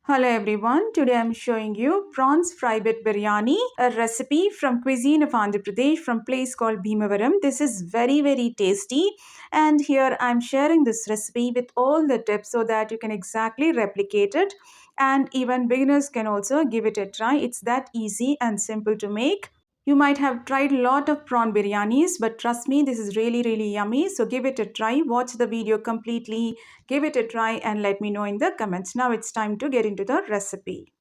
Hello everyone, today I'm showing you prawns fry bit biryani, a recipe from cuisine of Andhra Pradesh from place called Bhimavaram. This is very tasty and here I'm sharing this recipe with all the tips so that you can exactly replicate it and even beginners can also give it a try. It's that easy and simple to make. You might have tried a lot of prawn biryanis, but trust me, this is really yummy. So give it a try. Watch the video completely, give it a try, and let me know in the comments. Now it's time to get into the recipe.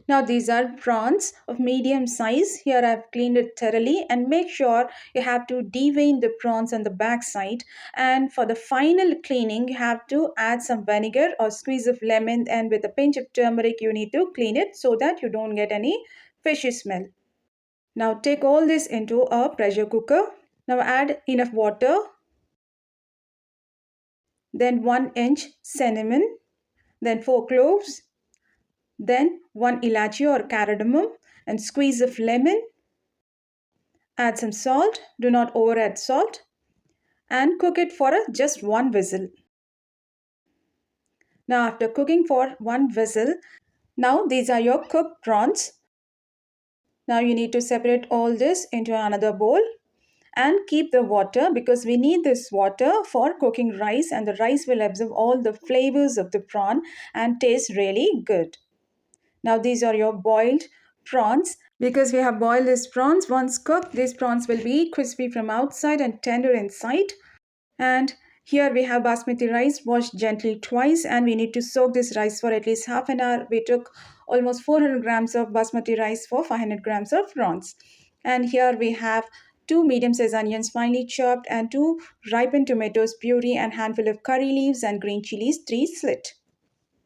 Now these are prawns of medium size. Here I've cleaned it thoroughly and make sure you have to devein the prawns on the back side. And for the final cleaning, you have to add some vinegar or squeeze of lemon and with a pinch of turmeric you need to clean it so that you don't get any fishy smell. Now take all this into a pressure cooker. Now add enough water, then 1 inch cinnamon, then 4 cloves, then 1 elachi or cardamom and squeeze of lemon. Add some salt, do not over add salt and cook it for just one whistle. Now after cooking for one whistle, now these are your cooked prawns. Now you need to separate all this into another bowl and keep the water because we need this water for cooking rice and the rice will absorb all the flavors of the prawn and taste really good. Now these are your boiled prawns. Because we have boiled these prawns, once cooked, these prawns will be crispy from outside and tender inside. And here we have basmati rice washed gently twice and we need to soak this rice for at least half an hour. We took almost 400 grams of basmati rice for 500 grams of prawns. And here we have two medium-sized onions finely chopped and two ripened tomatoes puree and handful of curry leaves and green chillies, 3 slit.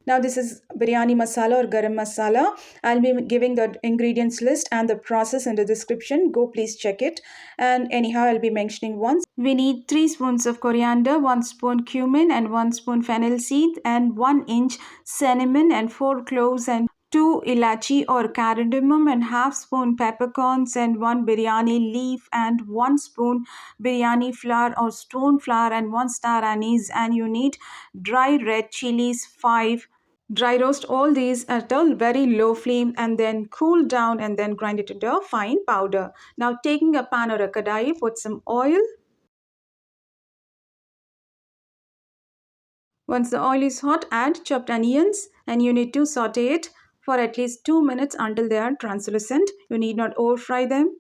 Now this is biryani masala or garam masala. I'll be giving the ingredients list and the process in the description. Go please check it. And anyhow, I'll be mentioning once. We need 3 spoons of coriander, 1 spoon cumin and 1 spoon fennel seed and 1 inch cinnamon and 4 cloves and 2 elachi or cardamom and half spoon peppercorns and 1 biryani leaf and 1 spoon biryani flour or stone flour and 1 star anise and you need dry red chillies 5. Dry roast all these at a very low flame and then cool down and then grind it into a fine powder. Now taking a pan or a kadai, put some oil. Once the oil is hot, add chopped onions and you need to saute it for at least 2 minutes until they are translucent. You need not over fry them.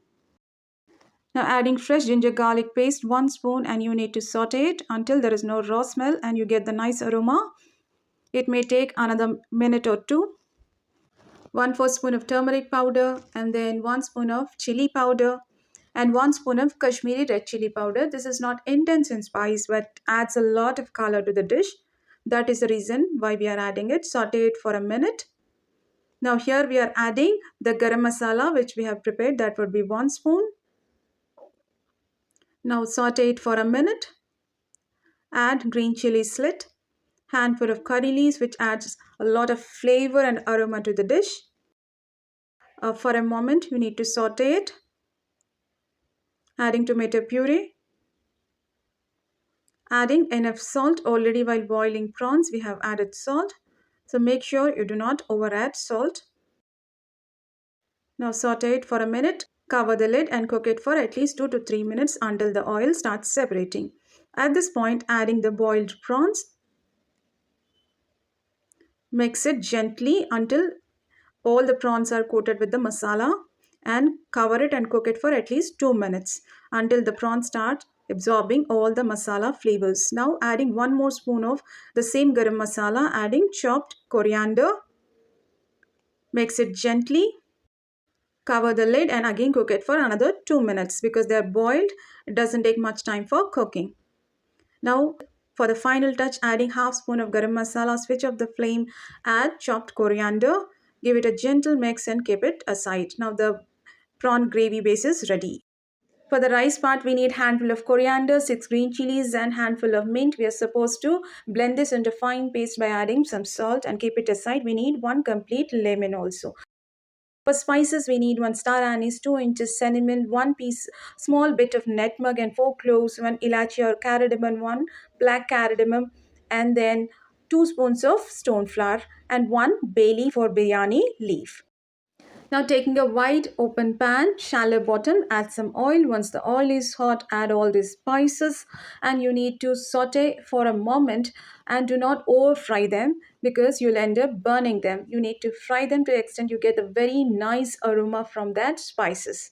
Now adding fresh ginger garlic paste 1 spoon and you need to saute it until there is no raw smell and you get the nice aroma. It may take another minute or two. 1/4 spoon of turmeric powder and then 1 spoon of chili powder and 1 spoon of Kashmiri red chili powder. This is not intense in spice but adds a lot of color to the dish. That is the reason why we are adding it. Saute it for a minute. Now here we are adding the garam masala which we have prepared. That would be 1 spoon. Now saute it for a minute. Add green chili slit, handful of curry leaves which adds a lot of flavor and aroma to the dish. For a moment you need to saute it. Adding tomato puree. Adding enough salt. Already while boiling prawns we have added salt. So make sure you do not over add salt. Now saute it for a minute. Cover the lid and cook it for at least 2 to 3 minutes until the oil starts separating. At this point adding the boiled prawns. Mix it gently until all the prawns are coated with the masala and cover it and cook it for at least 2 minutes until the prawns start absorbing all the masala flavors. Now adding 1 more spoon of the same garam masala, adding chopped coriander. Mix it gently. Cover the lid and again cook it for another 2 minutes because they are boiled. It doesn't take much time for cooking. Now for the final touch, adding half spoon of garam masala, switch off the flame, add chopped coriander, give it a gentle mix and keep it aside. Now the prawn gravy base is ready. For the rice part, we need handful of coriander, 6 green chilies and handful of mint. We are supposed to blend this into fine paste by adding some salt and keep it aside. We need 1 complete lemon also. For spices, we need 1 star anise, 2 inches cinnamon, 1 piece small bit of nutmeg and 4 cloves, 1 elachi or cardamom, 1 black cardamom, and then 2 spoons of stone flour and 1 bay leaf or biryani leaf. Now taking a wide open pan, shallow bottom, add some oil. Once the oil is hot, add all these spices and you need to saute for a moment and do not over fry them because you'll end up burning them. You need to fry them to the extent you get a very nice aroma from that spices.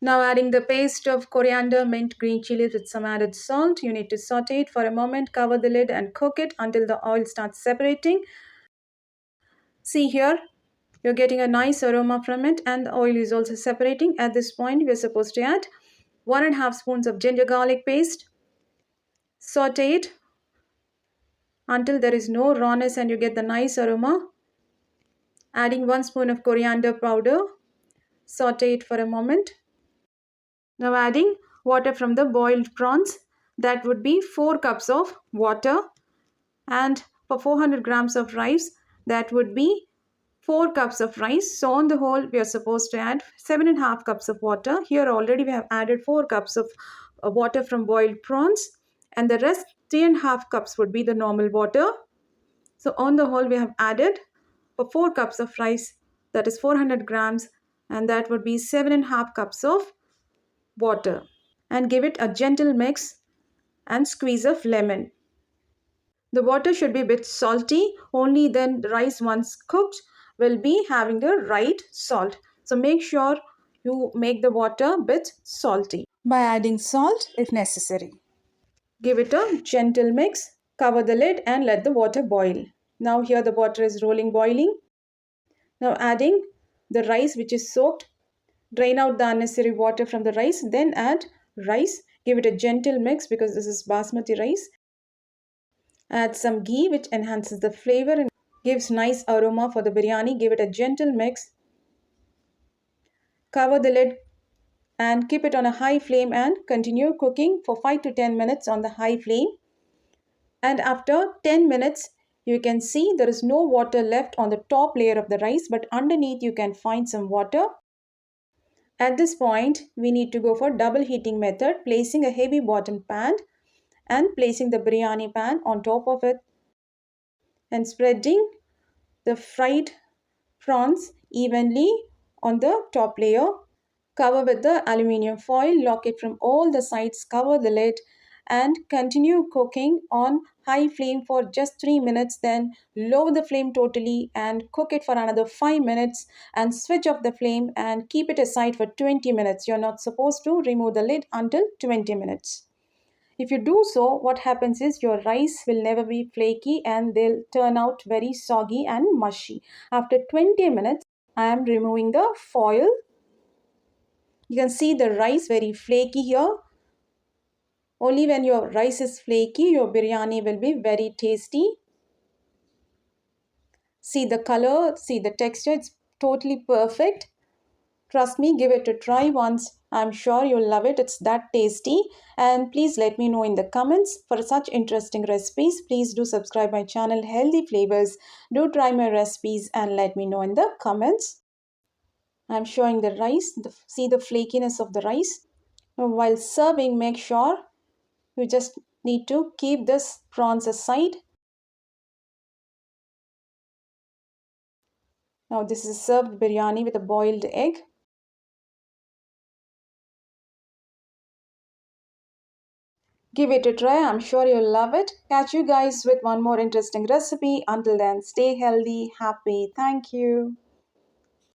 Now adding the paste of coriander, mint, green chillies with some added salt. You need to saute it for a moment, cover the lid and cook it until the oil starts separating. See here, you're getting a nice aroma from it and the oil is also separating. At this point, we're supposed to add 1.5 spoons of ginger garlic paste. Saute it until there is no rawness and you get the nice aroma. Adding 1 spoon of coriander powder. Saute it for a moment. Now adding water from the boiled prawns. That would be 4 cups of water. And for 400 grams of rice, that would be 4 cups of rice. So on the whole, we are supposed to add 7.5 cups of water. Here already we have added 4 cups of water from boiled prawns. And the rest 3.5 cups would be the normal water. So on the whole, we have added for 4 cups of rice, that is 400 grams. And that would be 7.5 cups of water. And give it a gentle mix and squeeze of lemon. The water should be a bit salty, only then the rice once cooked will be having the right salt. So make sure you make the water a bit salty by adding salt if necessary. Give it a gentle mix, cover the lid and let the water boil. Now here the water is rolling boiling. Now adding the rice which is soaked, drain out the unnecessary water from the rice, then add rice. Give it a gentle mix because this is basmati rice. Add some ghee which enhances the flavor and gives nice aroma for the biryani. Give it a gentle mix. Cover the lid and keep it on a high flame and continue cooking for 5 to 10 minutes on the high flame. And after 10 minutes, you can see there is no water left on the top layer of the rice, but underneath you can find some water. At this point, we need to go for double heating method, placing a heavy bottom pan and placing the biryani pan on top of it and spreading the fried prawns evenly on the top layer. Cover with the aluminium foil, lock it from all the sides, cover the lid and continue cooking on high flame for just 3 minutes. Then lower the flame totally and cook it for another 5 minutes and switch off the flame and keep it aside for 20 minutes. You're not supposed to remove the lid until 20 minutes. If you do so, what happens is your rice will never be flaky and they'll turn out very soggy and mushy. After 20 minutes, I am removing the foil. You can see the rice very flaky here. Only when your rice is flaky, your biryani will be very tasty. See the color, see the texture, it's totally perfect. Trust me, give it a try once. I'm sure you'll love it. It's that tasty. And please let me know in the comments. For such interesting recipes, please do subscribe my channel Healthy Flavors. Do try my recipes and let me know in the comments. I'm showing the rice. See the flakiness of the rice. Now, while serving, make sure you just need to keep this prawns aside. Now this is served biryani with a boiled egg. Give it a try. I'm sure you'll love it. Catch you guys with one more interesting recipe. Until then, stay healthy, happy. Thank you.